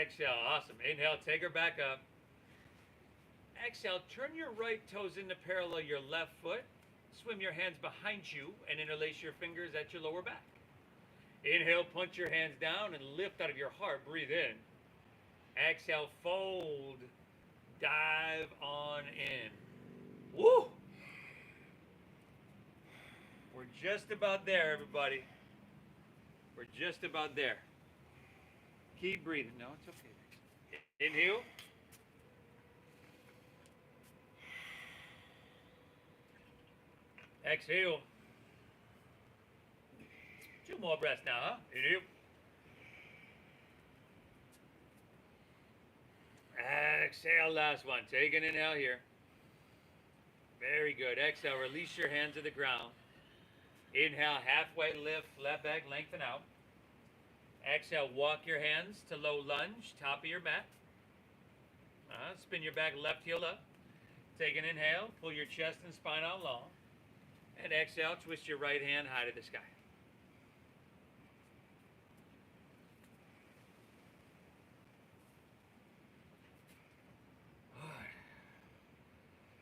Exhale. Awesome. Inhale. Take her back up. Exhale. Turn your right toes into parallel your left foot. Swim your hands behind you and interlace your fingers at your lower back. Inhale. Punch your hands down and lift out of your heart. Breathe in. Exhale. Fold. Dive on in. Woo! We're just about there, everybody. We're just about there. Keep breathing. No, it's okay. Inhale. Exhale. 2 more breaths now, huh? Inhale. Exhale, last one. Take an inhale here. Very good. Exhale, release your hands to the ground. Inhale, halfway lift, left leg, lengthen out. Exhale, walk your hands to low lunge, top of your mat. Spin your back, left heel up. Take an inhale, pull your chest and spine out long. And exhale, twist your right hand high to the sky.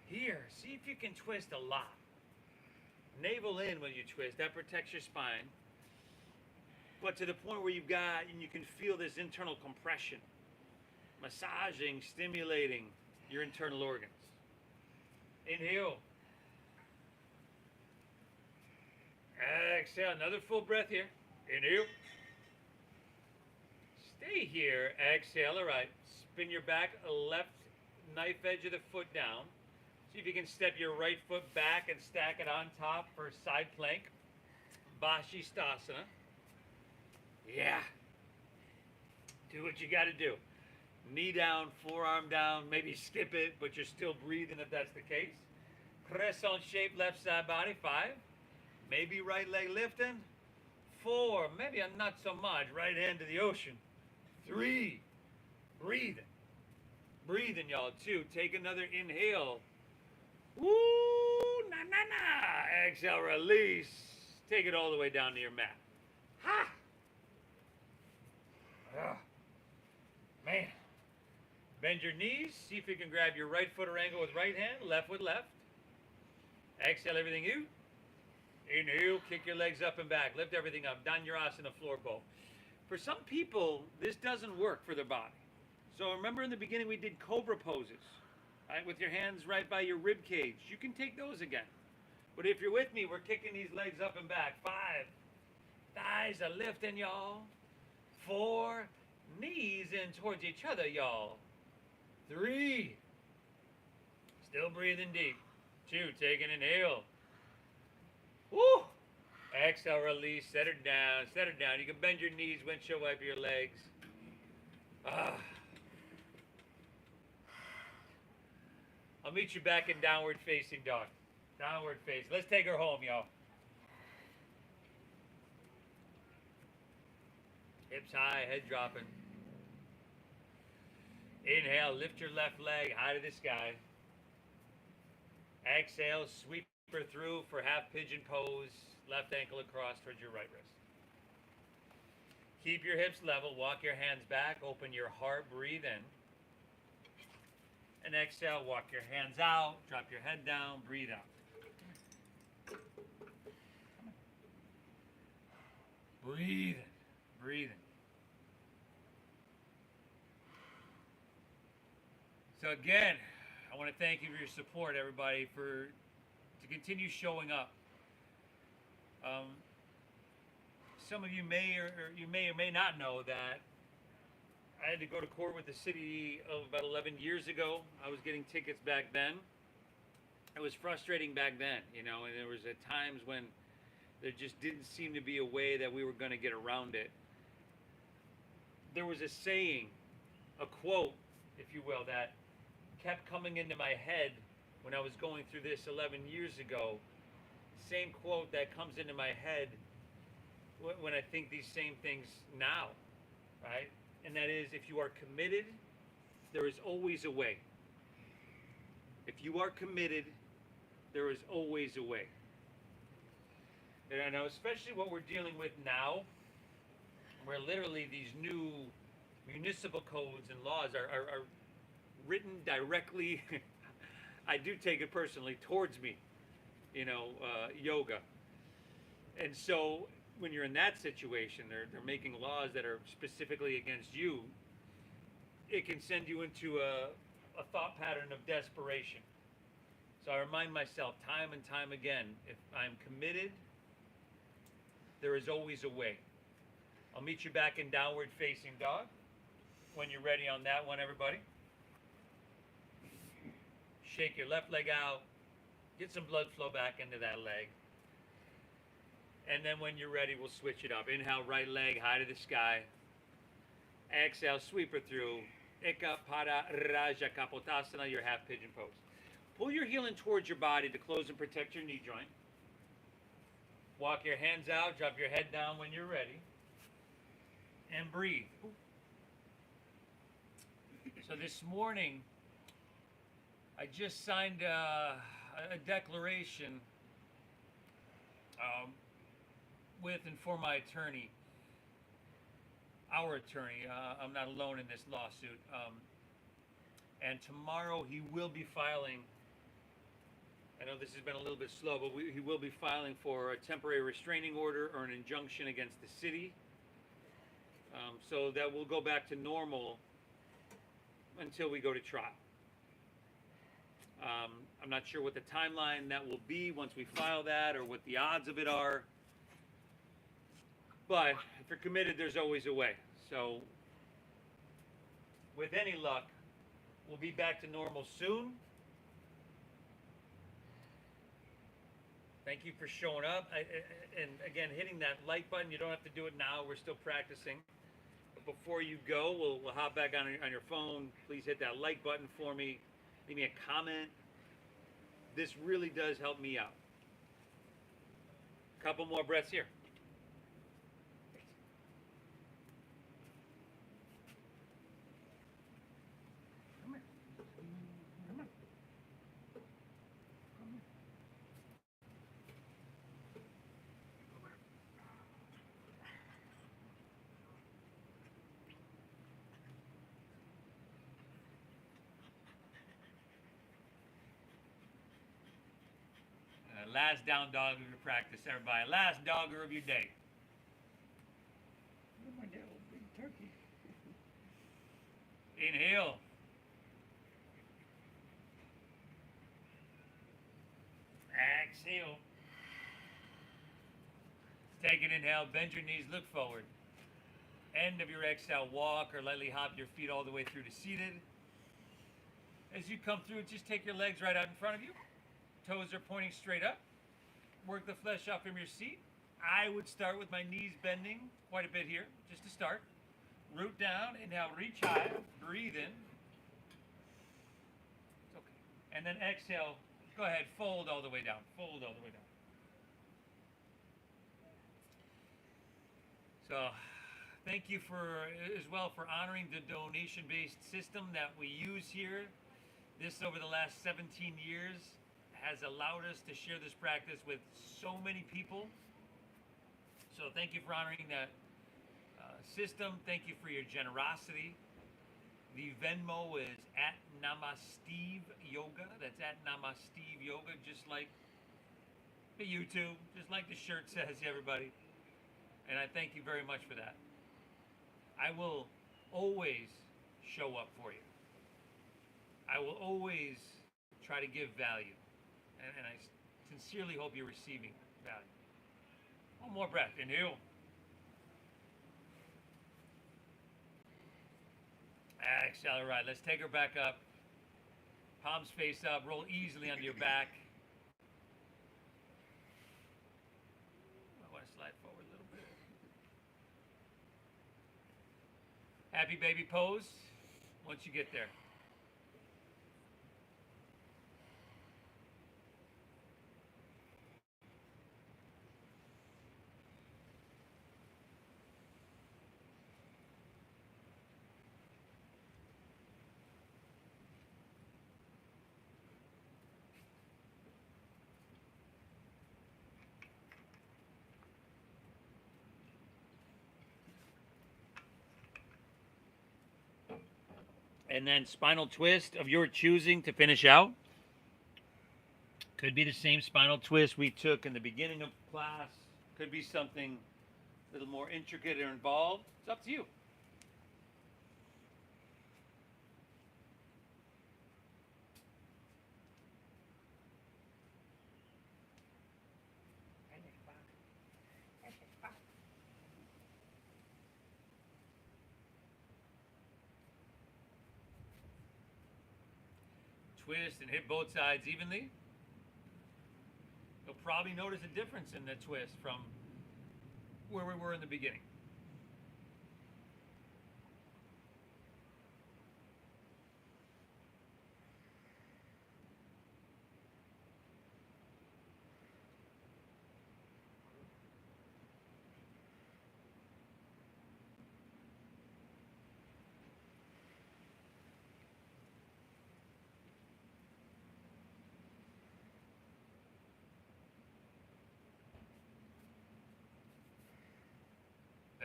Here, see if you can twist a lot. Navel in when you twist. That protects your spine. But to the point where you've got, and you can feel this internal compression. Massaging, stimulating your internal organs. Inhale. Exhale, another full breath here. Inhale. Stay here. Exhale, all right. Spin your back, left knife edge of the foot down. See if you can step your right foot back and stack it on top for side plank. Vashisthasana. Yeah. Do what you got to do. Knee down, forearm down, maybe skip it, but you're still breathing if that's the case. Crescent shape left side body, 5. Maybe right leg lifting. 4, maybe not so much, right hand to the ocean. 3, breathing. Breathing, y'all. 2, take another inhale. Woo, na na na. Exhale, release. Take it all the way down to your mat. Ha! Man. Bend your knees. See if you can grab your right foot or ankle with right hand, left with left. Exhale everything out. Inhale, kick your legs up and back. Lift everything up. Dhanurasana, floor bow. For some people, this doesn't work for their body. So remember in the beginning we did cobra poses. Right, with your hands right by your rib cage. You can take those again. But if you're with me, we're kicking these legs up and back. 5. Thighs are lifting, y'all. 4. Knees in towards each other, y'all. 3. Still breathing deep. 2. Take an inhale. Woo! Exhale, release. Set her down. Set her down. You can bend your knees, windshield wipe your legs. I'll meet you back in downward facing dog. Downward face. Let's take her home, y'all. Hips high, head dropping. Inhale, lift your left leg high to the sky. Exhale, sweep her through for half pigeon pose. Left ankle across towards your right wrist. Keep your hips level. Walk your hands back. Open your heart. Breathe in. And exhale, walk your hands out, drop your head down, breathe out. Breathing, breathing. So again, I want to thank you for your support, everybody, to continue showing up. Some of you may or may not know that I had to go to court with the city about 11 years ago. I was getting tickets back then. It was frustrating back then, and there was at times when there just didn't seem to be a way that we were going to get around it. There was a saying, a quote, if you will, that kept coming into my head when I was going through this 11 years ago. Same quote that comes into my head when I think these same things now, right? And that is, if you are committed, there is always a way. If you are committed, there is always a way. And I know, especially what we're dealing with now, where literally these new municipal codes and laws are written directly, I do take it personally, towards me, yoga. And so when you're in that situation, they're making laws that are specifically against you, it can send you into a thought pattern of desperation. So I remind myself time and time again, if I'm committed, there is always a way. I'll meet you back in downward facing dog when you're ready on that one, everybody. Shake your left leg out, get some blood flow back into that leg. And then when you're ready, we'll switch it up. Inhale, right leg high to the sky. Exhale, sweep her through. Eka Pada Raja Kapotasana, your half pigeon pose. Pull your heel in towards your body to close and protect your knee joint. Walk your hands out, drop your head down when you're ready. And breathe. So this morning, I just signed a declaration with and for my attorney, our attorney. I'm not alone in this lawsuit. And tomorrow he will be filing, I know this has been a little bit slow, but he will be filing for a temporary restraining order or an injunction against the city. So that will go back to normal until we go to trial. I'm not sure what the timeline that will be once we file that or what the odds of it are. But if you're committed, there's always a way. So with any luck, we'll be back to normal soon. Thank you for showing up. And again, hitting that like button. You don't have to do it now. We're still practicing. But before you go, we'll hop back on your phone. Please hit that like button for me. Leave me a comment. This really does help me out. Couple more breaths here. Last down dogger to practice, everybody. Last dogger of your day. Look at my little big turkey. Inhale. Exhale. Take an inhale, bend your knees, look forward. End of your exhale, walk or lightly hop your feet all the way through to seated. As you come through, just take your legs right out in front of you. Toes are pointing straight up. Work the flesh up from your seat. I would start with my knees bending quite a bit here, just to start. Root down, inhale, reach high, breathe in. It's okay. And then exhale, go ahead, fold all the way down, fold all the way down. So, thank you as well for honoring the donation-based system that we use here. This, over the last 17 years, has allowed us to share this practice with so many people. So thank you for honoring that system. Thank you for your generosity. The Venmo is at Namasteve Yoga. That's at Namasteve Yoga, just like the YouTube, just like the shirt says, everybody. And I thank you very much for that. I will always show up for you. I will always try to give value. And I sincerely hope you're receiving value. One more breath. Inhale. Exhale. All right, let's take her back up. Palms face up. Roll easily onto your back. I want to slide forward a little bit. Happy baby pose once you get there. And then spinal twist of your choosing to finish out. Could be the same spinal twist we took in the beginning of class. Could be something a little more intricate or involved. It's up to you. Twist and hit both sides evenly. You'll probably notice a difference in the twist from where we were in the beginning.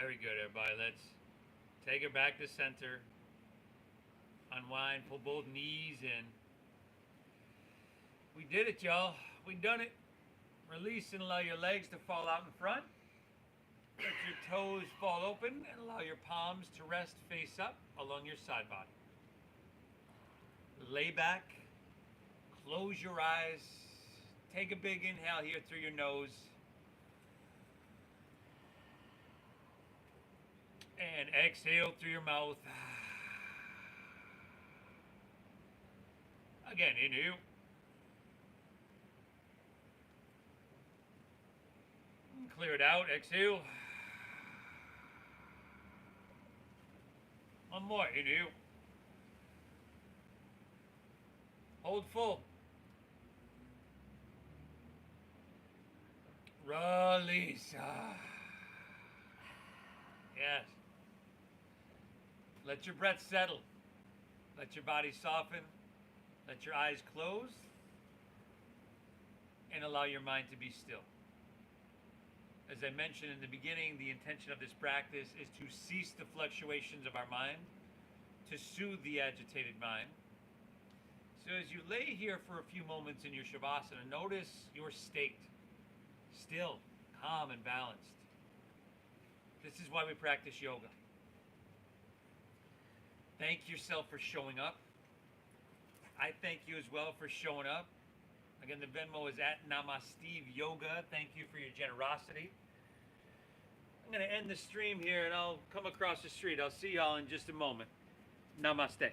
Very good, everybody. Let's take her back to center. Unwind, pull both knees in. We did it, y'all. We done it. Release and allow your legs to fall out in front. Let your toes fall open and allow your palms to rest face up along your side body. Lay back. Close your eyes. Take a big inhale here through your nose. And exhale through your mouth. Again, inhale. Clear it out. Exhale. One more. Inhale. Hold full. Release. Yes. Let your breath settle. Let your body soften. Let your eyes close. And allow your mind to be still. As I mentioned in the beginning, the intention of this practice is to cease the fluctuations of our mind, to soothe the agitated mind. So as you lay here for a few moments in your Shavasana, notice your state. Still, calm and balanced. This is why we practice yoga. Thank yourself for showing up. I thank you as well for showing up. Again, the Venmo is at Namaste Yoga. Thank you for your generosity. I'm going to end the stream here and I'll come across the street. I'll see y'all in just a moment. Namaste.